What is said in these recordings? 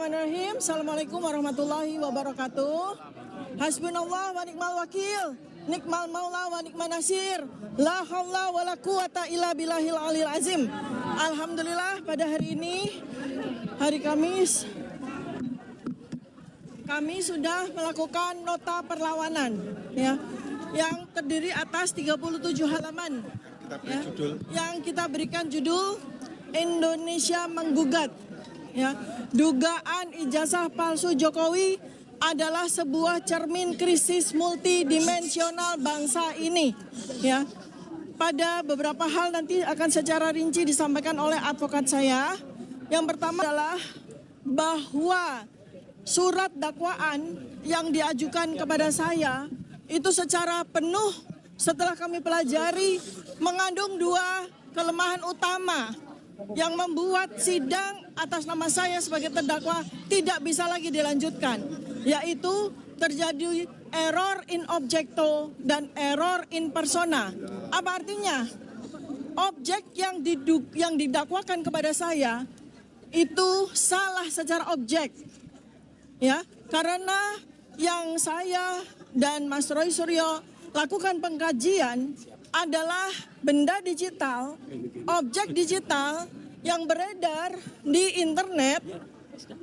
Bismillahirrahmanirrahim. Assalamualaikum warahmatullahi wabarakatuh. Hasbunallah wa ni'mal wakil, nikmal maula wa ni'man nasir. La haula wa la quwata illa billahil aliyil azim. Alhamdulillah pada hari ini, hari Kamis, kami sudah melakukan nota perlawanan ya, yang terdiri atas 37 halaman ya, yang kita berikan judul Indonesia Menggugat ya. Dugaan ijazah palsu Jokowi adalah sebuah cermin krisis multidimensional bangsa ini ya. Pada beberapa hal nanti akan secara rinci disampaikan oleh advokat saya. Yang pertama adalah bahwa surat dakwaan yang diajukan kepada saya itu secara penuh setelah kami pelajari mengandung dua kelemahan utama yang membuat sidang atas nama saya sebagai terdakwa tidak bisa lagi dilanjutkan, yaitu terjadi error in objecto dan error in persona. Apa artinya? Objek yang didakwakan kepada saya itu salah secara objek, ya, karena yang saya dan Mas Roy Suryo lakukan pengkajian adalah benda digital, objek digital yang beredar di internet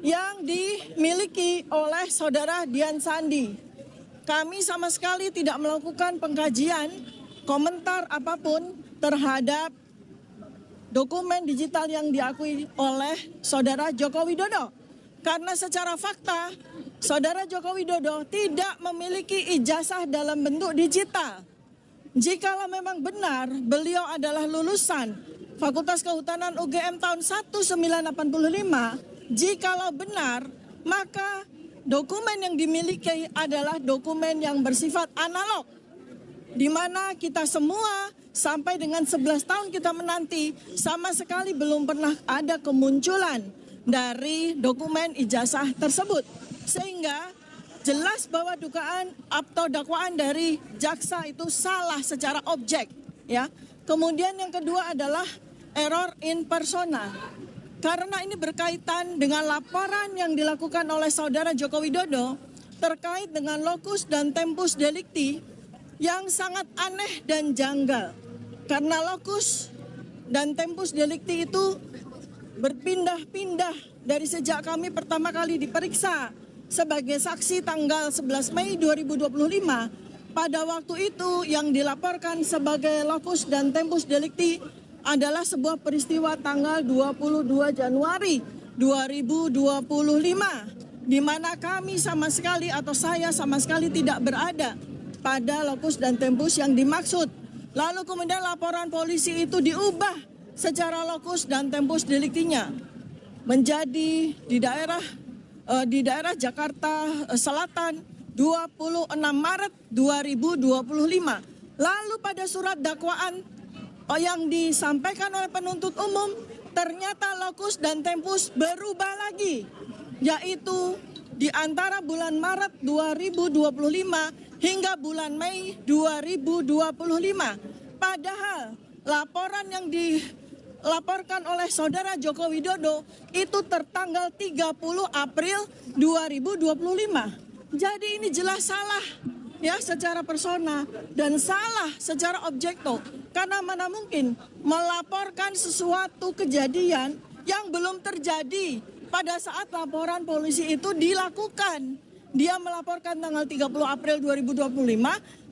yang dimiliki oleh saudara Dian Sandi. Kami sama sekali tidak melakukan pengkajian, komentar apapun terhadap dokumen digital yang diakui oleh saudara Joko Widodo. Karena secara fakta, saudara Joko Widodo tidak memiliki ijazah dalam bentuk digital. Jikalau memang benar beliau adalah lulusan Fakultas Kehutanan UGM tahun 1985, jikalau benar maka dokumen yang dimiliki adalah dokumen yang bersifat analog, di mana kita semua sampai dengan 11 tahun kita menanti sama sekali belum pernah ada kemunculan dari dokumen ijazah tersebut, sehingga jelas bahwa dugaan atau dakwaan dari jaksa itu salah secara objek ya. Kemudian yang kedua adalah error in persona. Karena ini berkaitan dengan laporan yang dilakukan oleh saudara Joko Widodo terkait dengan locus dan tempus delicti yang sangat aneh dan janggal. Karena locus dan tempus delicti itu berpindah-pindah dari sejak kami pertama kali diperiksa sebagai saksi tanggal 11 Mei 2025, pada waktu itu yang dilaporkan sebagai locus dan tempus delicti adalah sebuah peristiwa tanggal 22 Januari 2025, di mana kami sama sekali atau saya sama sekali tidak berada pada locus dan tempus yang dimaksud. Lalu kemudian laporan polisi itu diubah secara locus dan tempus deliktinya menjadi di daerah Jakarta Selatan 26 Maret 2025. Lalu pada surat dakwaan yang disampaikan oleh penuntut umum ternyata locus dan tempus berubah lagi, yaitu di antara bulan Maret 2025 hingga bulan Mei 2025. Padahal laporan yang dilaporkan oleh saudara Joko Widodo itu tertanggal 30 April 2025. Jadi ini jelas salah ya secara persona dan salah secara objekto. Karena mana mungkin melaporkan sesuatu kejadian yang belum terjadi pada saat laporan polisi itu dilakukan. Dia melaporkan tanggal 30 April 2025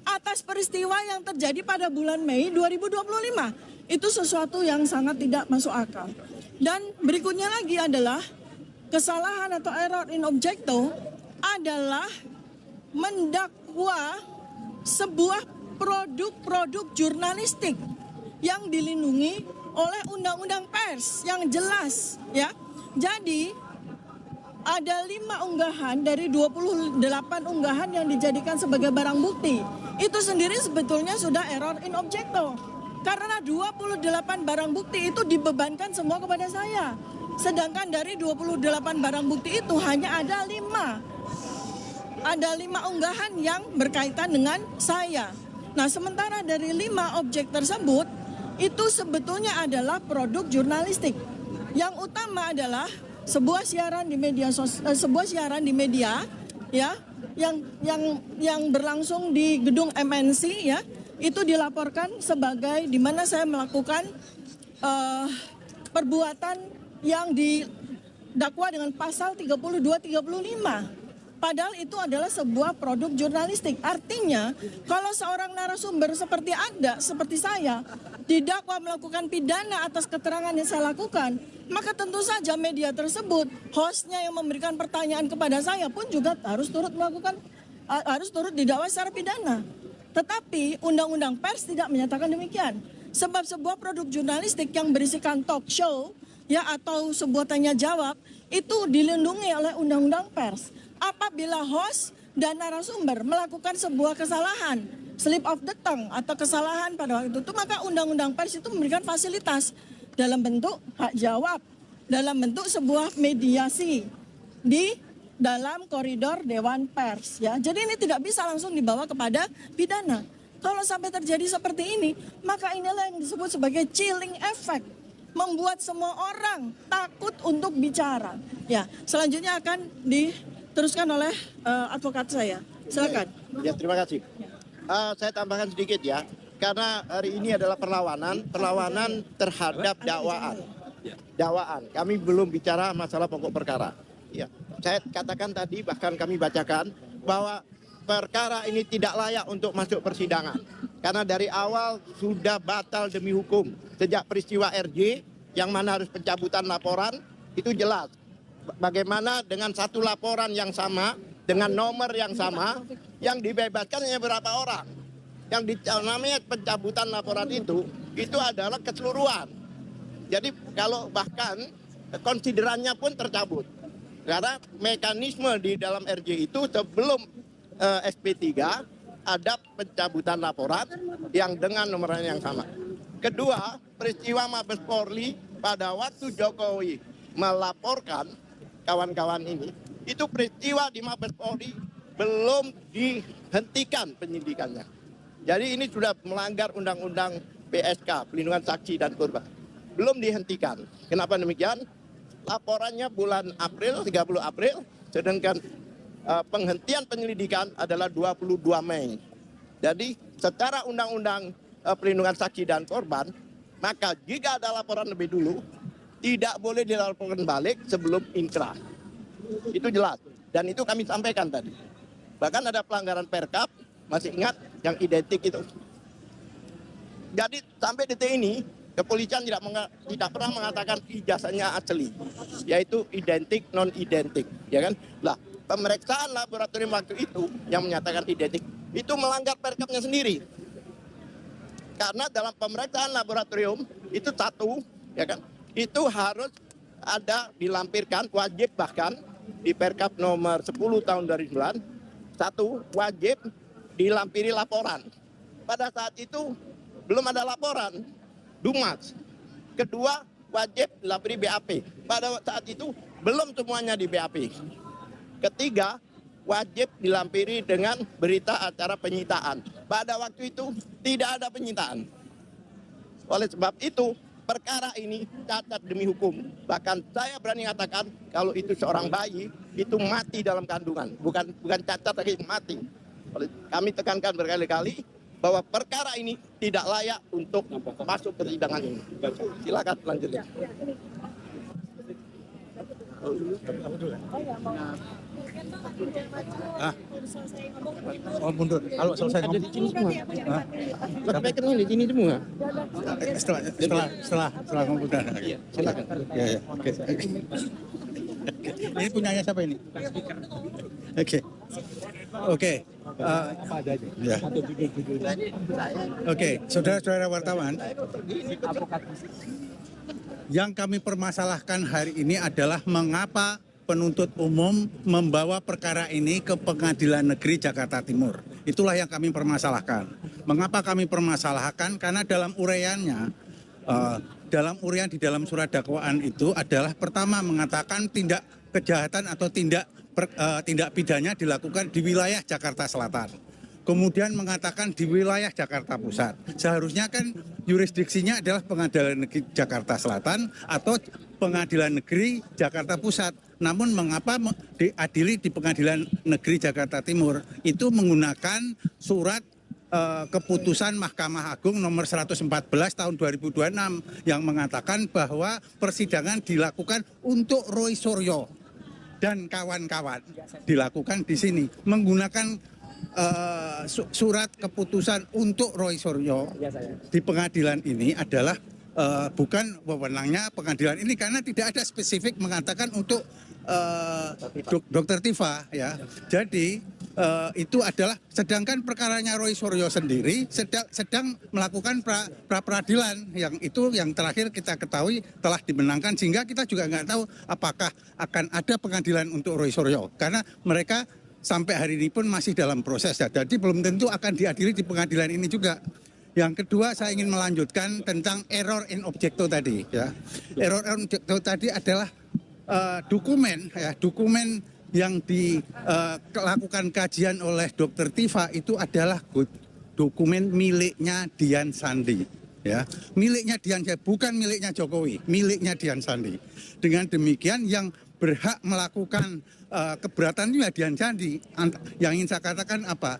atas peristiwa yang terjadi pada bulan Mei 2025. Itu sesuatu yang sangat tidak masuk akal. Dan berikutnya lagi adalah kesalahan atau error in objecto adalah mendakwa sebuah produk-produk jurnalistik yang dilindungi oleh undang-undang pers yang jelas ya. Jadi ada 5 unggahan dari 28 unggahan yang dijadikan sebagai barang bukti. Itu sendiri sebetulnya sudah error in objecto. Karena 28 barang bukti itu dibebankan semua kepada saya. Sedangkan dari 28 barang bukti itu hanya ada 5. Ada 5 unggahan yang berkaitan dengan saya. Nah, sementara dari 5 objek tersebut itu sebetulnya adalah produk jurnalistik. Yang utama adalah sebuah siaran di media ya yang berlangsung di gedung MNC ya, itu dilaporkan sebagai di mana saya melakukan perbuatan yang didakwa dengan pasal 32-35. Padahal itu adalah sebuah produk jurnalistik. Artinya, kalau seorang narasumber seperti saya, didakwa melakukan pidana atas keterangan yang saya lakukan, maka tentu saja media tersebut, hostnya yang memberikan pertanyaan kepada saya pun juga harus turut didakwa secara pidana. Tetapi Undang-Undang Pers tidak menyatakan demikian. Sebab sebuah produk jurnalistik yang berisikan talk show ya atau sebuah tanya jawab itu dilindungi oleh Undang-Undang Pers. Apabila host dan narasumber melakukan sebuah kesalahan, slip of the tongue atau kesalahan pada waktu itu, maka Undang-Undang Pers itu memberikan fasilitas dalam bentuk hak jawab, dalam bentuk sebuah mediasi di dalam koridor Dewan Pers ya. Jadi ini tidak bisa langsung dibawa kepada pidana. Kalau sampai terjadi seperti ini, maka inilah yang disebut sebagai chilling effect, membuat semua orang takut untuk bicara. Ya, selanjutnya akan diteruskan oleh advokat saya. Silakan. Ya, terima kasih. Saya tambahkan sedikit ya, karena hari ini adalah perlawanan terhadap dakwaan. Kami belum bicara masalah pokok perkara. Ya, saya katakan tadi, bahkan kami bacakan bahwa perkara ini tidak layak untuk masuk persidangan. Karena dari awal sudah batal demi hukum. Sejak peristiwa RJ, yang mana harus pencabutan laporan, itu jelas. Bagaimana dengan satu laporan yang sama, dengan nomor yang sama, yang dibebaskan hanya berapa orang. Yang namanya pencabutan laporan itu adalah keseluruhan. Jadi kalau bahkan konsiderannya pun tercabut. Karena mekanisme di dalam RJ itu sebelum SP3 ada pencabutan laporan yang dengan nomornya yang sama. Kedua, peristiwa Mabes Polri pada waktu Jokowi melaporkan kawan-kawan ini, itu peristiwa di Mabes Polri belum dihentikan penyidikannya. Jadi ini sudah melanggar Undang-Undang PSK, Pelindungan Saksi dan Korban. Belum dihentikan. Kenapa demikian? Laporannya bulan April, 30 April, sedangkan penghentian penyelidikan adalah 22 Mei. Jadi secara Undang-Undang Perlindungan Saksi dan Korban, maka jika ada laporan lebih dulu, tidak boleh dilaporkan balik sebelum inkrah. Itu jelas. Dan itu kami sampaikan tadi. Bahkan ada pelanggaran Perkap, masih ingat yang identik itu. Jadi sampai detik ini, kepolisian tidak pernah mengatakan ijazahnya asli, yaitu identik non-identik, ya kan? Lah, pemeriksaan laboratorium waktu itu yang menyatakan identik itu melanggar Perkapnya sendiri. Karena dalam pemeriksaan laboratorium itu satu, ya kan? Itu harus ada dilampirkan, wajib bahkan di Perkap nomor 10 tahun 2009, satu wajib dilampiri laporan. Pada saat itu belum ada laporan, Dumas. Kedua, wajib dilampiri BAP. Pada saat itu belum semuanya di BAP. Ketiga, wajib dilampiri dengan berita acara penyitaan. Pada waktu itu tidak ada penyitaan. Oleh sebab itu, perkara ini cacat demi hukum. Bahkan saya berani katakan kalau itu seorang bayi, itu mati dalam kandungan. Bukan cacat lagi, mati. Kami tekankan berkali-kali bahwa perkara ini tidak layak untuk masuk ke persidangan ini. Silakan lanjutkan. Oh, mundur. Kalau selesai Ada di sini semua. Sampaikan ini di sini semua. Setelah ngomong udah. Silakan. Ya. Oke. Ini punyanya siapa ini? Oke. Ya. Oke, saudara-saudara wartawan. Yang kami permasalahkan hari ini adalah mengapa penuntut umum membawa perkara ini ke Pengadilan Negeri Jakarta Timur. Itulah yang kami permasalahkan. Mengapa kami permasalahkan? Karena dalam uraiannya, di dalam surat dakwaan itu adalah pertama mengatakan tindak kejahatan atau tindak pidana dilakukan di wilayah Jakarta Selatan. kemudian mengatakan di wilayah Jakarta Pusat. Seharusnya kan yurisdiksinya adalah Pengadilan Negeri Jakarta Selatan atau Pengadilan Negeri Jakarta Pusat. Namun mengapa diadili di Pengadilan Negeri Jakarta Timur? Itu menggunakan surat keputusan Mahkamah Agung nomor 114 tahun 2026 yang mengatakan bahwa persidangan dilakukan untuk Roy Suryo dan kawan-kawan, dilakukan di sini menggunakan surat keputusan untuk Roy Suryo di pengadilan ini adalah bukan wewenangnya pengadilan ini, karena tidak ada spesifik mengatakan untuk Dr. Tifa, ya. Jadi itu adalah, sedangkan perkaranya Roy Suryo sendiri sedang melakukan pra peradilan yang itu yang terakhir kita ketahui telah dimenangkan, sehingga kita juga nggak tahu apakah akan ada pengadilan untuk Roy Suryo karena mereka sampai hari ini pun masih dalam proses, ya. Jadi belum tentu akan diadili di pengadilan ini juga. Yang kedua, saya ingin melanjutkan tentang error in objecto tadi, ya. Error in objecto tadi adalah dokumen yang dilakukan kajian oleh Dr. Tifa itu adalah dokumen miliknya Dian Sandi, ya, miliknya Dian Sandi, bukan miliknya Jokowi, miliknya Dian Sandi. Dengan demikian yang berhak melakukan keberatan itu ya Dian Sandi. Yang ingin saya katakan apa?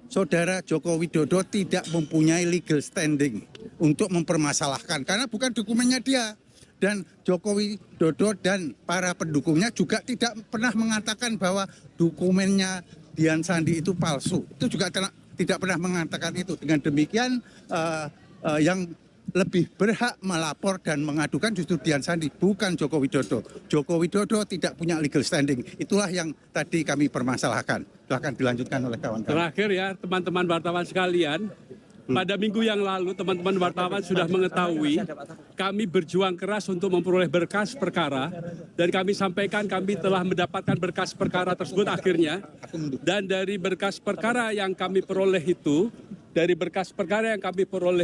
Saudara Joko Widodo tidak mempunyai legal standing untuk mempermasalahkan karena bukan dokumennya dia. Dan Joko Widodo dan para pendukungnya juga tidak pernah mengatakan bahwa dokumennya Dian Sandi itu palsu. Itu juga tidak pernah mengatakan itu. Dengan demikian yang lebih berhak melapor dan mengadukan justru Dian Sandi, bukan Joko Widodo. Joko Widodo tidak punya legal standing. Itulah yang tadi kami permasalahkan. Silahkan dilanjutkan oleh kawan-kawan. Terakhir ya, teman-teman wartawan sekalian. Pada minggu yang lalu teman-teman wartawan sudah mengetahui kami berjuang keras untuk memperoleh berkas perkara dan kami sampaikan kami telah mendapatkan berkas perkara tersebut akhirnya. Dan dari berkas perkara yang kami peroleh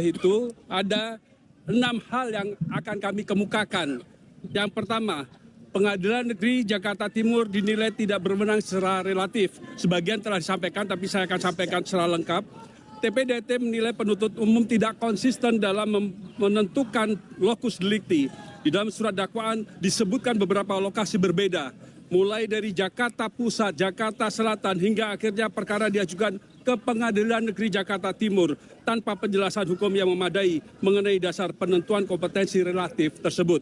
itu, ada 6 hal yang akan kami kemukakan. Yang pertama, Pengadilan Negeri Jakarta Timur dinilai tidak berwenang secara relatif. Sebagian telah disampaikan tapi saya akan sampaikan secara lengkap. TPDT menilai penuntut umum tidak konsisten dalam menentukan lokus delikti. Di dalam surat dakwaan disebutkan beberapa lokasi berbeda, mulai dari Jakarta Pusat, Jakarta Selatan, hingga akhirnya perkara diajukan ke Pengadilan Negeri Jakarta Timur tanpa penjelasan hukum yang memadai mengenai dasar penentuan kompetensi relatif tersebut.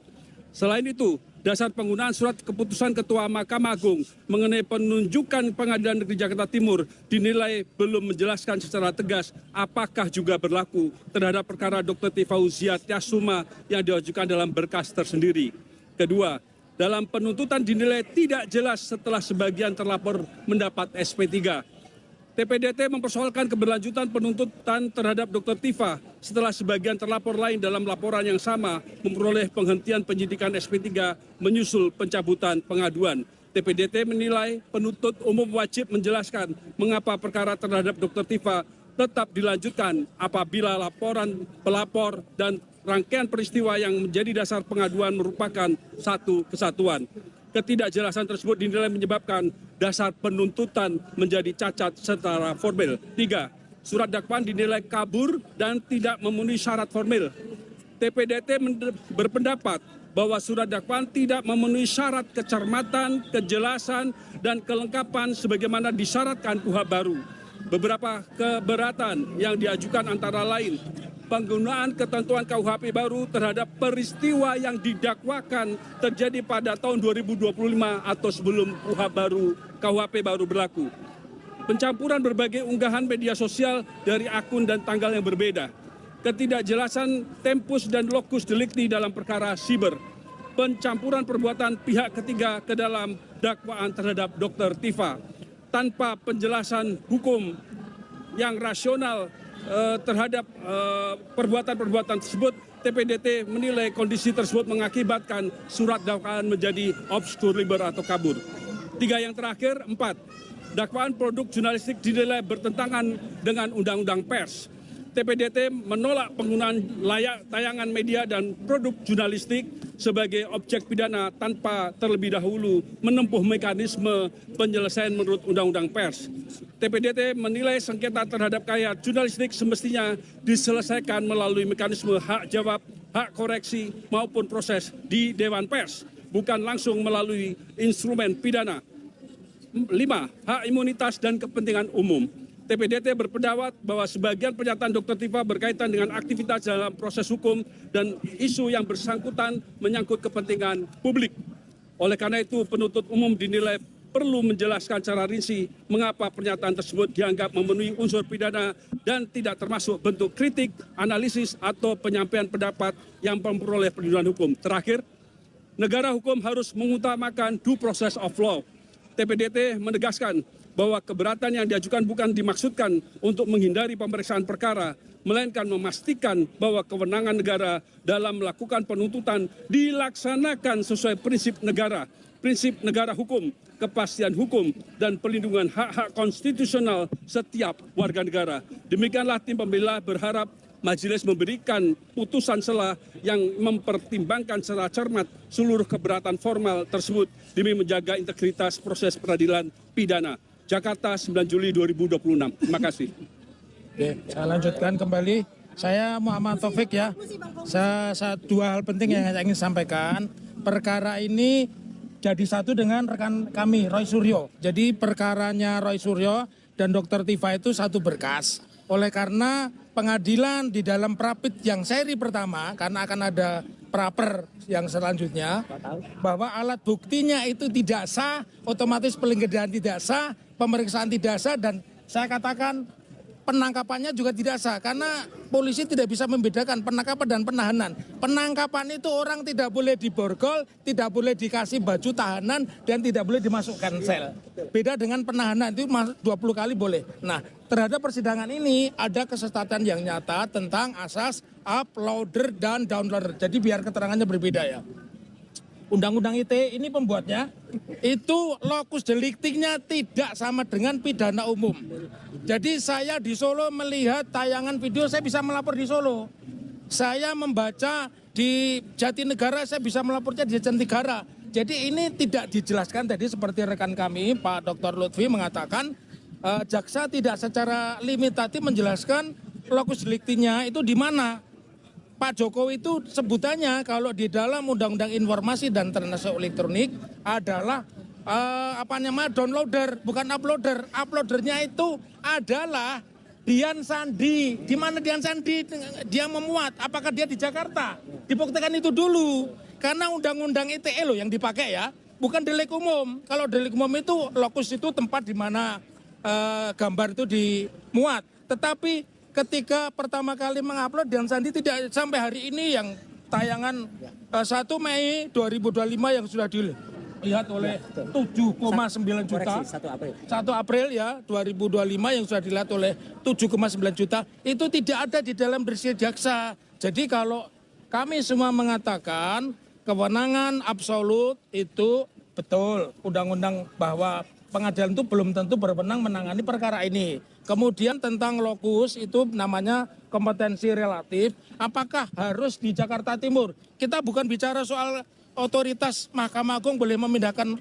Selain itu, dasar penggunaan surat keputusan Ketua Mahkamah Agung mengenai penunjukan Pengadilan Negeri Jakarta Timur dinilai belum menjelaskan secara tegas apakah juga berlaku terhadap perkara Dr. Tifauziah Tyasuma yang diajukan dalam berkas tersendiri. Kedua, dalam penuntutan dinilai tidak jelas setelah sebagian terlapor mendapat SP3. TPDT mempersoalkan keberlanjutan penuntutan terhadap Dr. Tifa setelah sebagian terlapor lain dalam laporan yang sama memperoleh penghentian penyidikan SP3 menyusul pencabutan pengaduan. TPDT menilai penuntut umum wajib menjelaskan mengapa perkara terhadap Dr. Tifa tetap dilanjutkan apabila laporan pelapor dan rangkaian peristiwa yang menjadi dasar pengaduan merupakan satu kesatuan. Ketidakjelasan tersebut dinilai menyebabkan dasar penuntutan menjadi cacat secara formil. 3. Surat dakwaan dinilai kabur dan tidak memenuhi syarat formil. TPDT berpendapat bahwa surat dakwaan tidak memenuhi syarat kecermatan, kejelasan, dan kelengkapan sebagaimana disyaratkan KUHP baru. Beberapa keberatan yang diajukan antara lain penggunaan ketentuan KUHP baru terhadap peristiwa yang didakwakan terjadi pada tahun 2025 atau sebelum KUHP baru berlaku. Pencampuran berbagai unggahan media sosial dari akun dan tanggal yang berbeda. Ketidakjelasan tempus dan lokus delikti dalam perkara siber. Pencampuran perbuatan pihak ketiga ke dalam dakwaan terhadap Dr. Tifa. Tanpa penjelasan hukum yang rasional terhadap perbuatan-perbuatan tersebut, TPDT menilai kondisi tersebut mengakibatkan surat dakwaan menjadi obskur liber atau kabur. 3 yang terakhir, 4. Dakwaan produk jurnalistik dinilai bertentangan dengan Undang-Undang Pers. TPDT menolak penggunaan layak tayangan media dan produk jurnalistik sebagai objek pidana tanpa terlebih dahulu menempuh mekanisme penyelesaian menurut Undang-Undang Pers. TPDT menilai sengketa terhadap karya jurnalistik semestinya diselesaikan melalui mekanisme hak jawab, hak koreksi maupun proses di Dewan Pers, bukan langsung melalui instrumen pidana. 5. Hak imunitas dan kepentingan umum. TPDT berpendapat bahwa sebagian pernyataan Dr. Tifa berkaitan dengan aktivitas dalam proses hukum dan isu yang bersangkutan menyangkut kepentingan publik. Oleh karena itu, penuntut umum dinilai perlu menjelaskan secara rinci mengapa pernyataan tersebut dianggap memenuhi unsur pidana dan tidak termasuk bentuk kritik, analisis, atau penyampaian pendapat yang memperoleh perlindungan hukum. Terakhir, negara hukum harus mengutamakan due process of law. TPDT menegaskan bahwa keberatan yang diajukan bukan dimaksudkan untuk menghindari pemeriksaan perkara, melainkan memastikan bahwa kewenangan negara dalam melakukan penuntutan dilaksanakan sesuai prinsip negara hukum, kepastian hukum, dan pelindungan hak-hak konstitusional setiap warga negara. Demikianlah tim pembela berharap majelis memberikan putusan sela yang mempertimbangkan secara cermat seluruh keberatan formal tersebut demi menjaga integritas proses peradilan pidana. Jakarta, 9 Juli 2026. Terima kasih. Oke, saya lanjutkan kembali. Saya Muhammad Taufik ya. Saya dua hal penting yang saya ingin sampaikan. Perkara ini jadi satu dengan rekan kami, Roy Suryo. Jadi perkaranya Roy Suryo dan Dr. Tifa itu satu berkas. Oleh karena pengadilan di dalam prapit yang seri pertama, karena akan ada praper yang selanjutnya, bahwa alat buktinya itu tidak sah, otomatis penggeledahan tidak sah, pemeriksaan tidak sah, dan saya katakan penangkapannya juga tidak sah karena polisi tidak bisa membedakan penangkapan dan penahanan. Penangkapan itu orang tidak boleh diborgol, tidak boleh dikasih baju tahanan, dan tidak boleh dimasukkan sel. Beda dengan penahanan, itu 20 kali boleh. Nah, terhadap persidangan ini ada kesesatan yang nyata tentang asas uploader dan downloader. Jadi biar keterangannya berbeda ya. Undang-Undang ITE ini pembuatnya itu lokus deliktingnya tidak sama dengan pidana umum. Jadi saya di Solo melihat tayangan video, saya bisa melapor di Solo. Saya membaca di Jatinegara, saya bisa melapornya di Jatinegara. Jadi ini tidak dijelaskan tadi seperti rekan kami Pak Dr. Lutfi mengatakan jaksa tidak secara limitatif menjelaskan lokus deliktingnya itu di mana. Pak Jokowi itu sebutannya kalau di dalam Undang-Undang Informasi dan Transaksi Elektronik adalah downloader, bukan uploader. Uploadernya itu adalah Dian Sandi. Di mana Dian Sandi dia memuat? Apakah dia di Jakarta? Dibuktikan itu dulu. Karena Undang-Undang ITE loh yang dipakai ya, bukan delik umum. Kalau delik umum itu lokus itu tempat di mana gambar itu dimuat. Tetapi ketika pertama kali mengupload Dian Sandi tidak sampai hari ini yang tayangan 1 Mei 2025 yang sudah dilihat oleh 7,9 juta. 1 April ya 2025 yang sudah dilihat oleh 7,9 juta itu tidak ada di dalam versi jaksa. Jadi kalau kami semua mengatakan kewenangan absolut itu betul undang-undang bahwa pengadilan itu belum tentu berwenang menangani perkara ini. Kemudian tentang lokus itu namanya kompetensi relatif. Apakah harus di Jakarta Timur? Kita bukan bicara soal otoritas Mahkamah Agung boleh memindahkan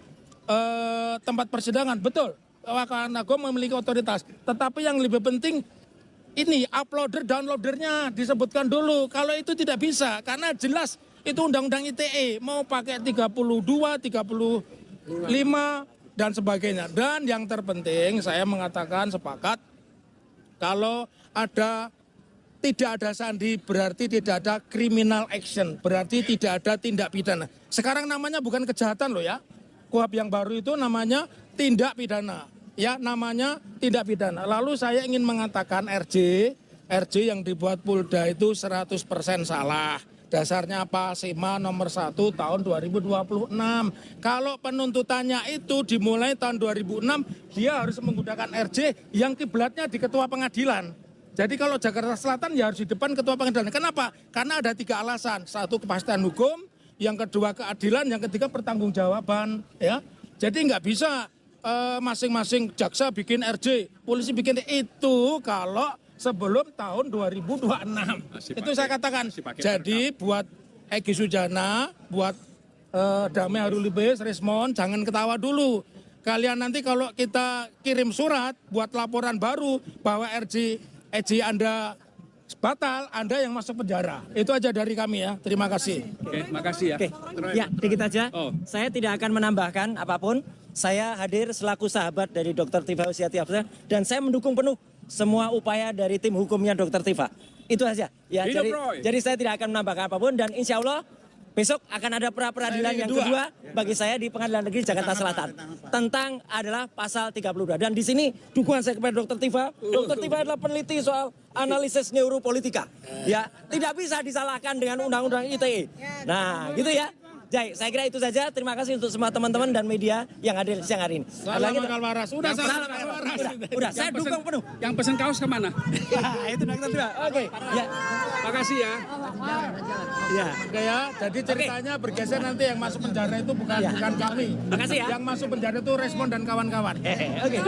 tempat persidangan. Betul, Mahkamah Agung memiliki otoritas. Tetapi yang lebih penting ini uploader downloadernya disebutkan dulu. Kalau itu tidak bisa karena jelas itu Undang-Undang ITE mau pakai 32, 35 dan sebagainya. Dan yang terpenting saya mengatakan sepakat kalau tidak ada sandi berarti tidak ada criminal action, berarti tidak ada tindak pidana. Sekarang namanya bukan kejahatan loh ya. KUHP yang baru itu namanya tindak pidana. Ya namanya tindak pidana. Lalu saya ingin mengatakan RJ yang dibuat Polda itu 100% salah. Dasarnya apa? SIMA nomor 1 tahun 2026. Kalau penuntutannya itu dimulai tahun 2006, dia harus menggunakan RJ yang kiblatnya di ketua pengadilan. Jadi kalau Jakarta Selatan ya harus di depan ketua pengadilan. Kenapa? Karena ada 3 alasan. 1 kepastian hukum, yang kedua keadilan, yang ketiga pertanggungjawaban. Ya, jadi nggak bisa masing-masing jaksa bikin RJ, polisi bikin itu kalau sebelum tahun 2026. Itu saya katakan. Jadi buat Egy Sujana, buat Damai Harulibes, Rismon, jangan ketawa dulu. Kalian nanti kalau kita kirim surat buat laporan baru bahwa Egy Anda batal, Anda yang masuk penjara. Itu aja dari kami ya. Terima kasih. Oke, makasih ya. Oke, ya dikit aja. Saya tidak akan menambahkan apapun. Saya hadir selaku sahabat dari Dr. Tifa Usiati Afsa dan saya mendukung penuh semua upaya dari tim hukumnya Dr. Tifa. Itu aja. Ya, jadi saya tidak akan menambahkan apapun dan insya Allah besok akan ada pra-peradilan yang kedua bagi saya di Pengadilan Negeri Jakarta Selatan tentang adalah pasal 32 dan di sini dukungan saya kepada Dr. Tifa. Dr. Tifa adalah peneliti soal analisis neuropolitika. Ya, tidak bisa disalahkan dengan undang-undang ITE. Nah, gitu ya. Jadi, saya kira itu saja. Terima kasih untuk semua teman-teman dan media yang hadir siang hari ini. Salam Akal Waras. Udah salam Akal Waras. Udah, saya dukung penuh. Yang pesen kaos kemana? Itu Dr. Tifa. Oke. Ya. Makasih ya. Ya. Oke ya, jadi ceritanya bergeser nanti yang masuk penjara itu bukan kami. Makasih ya. Yang masuk penjara itu Respon dan kawan-kawan. Oke.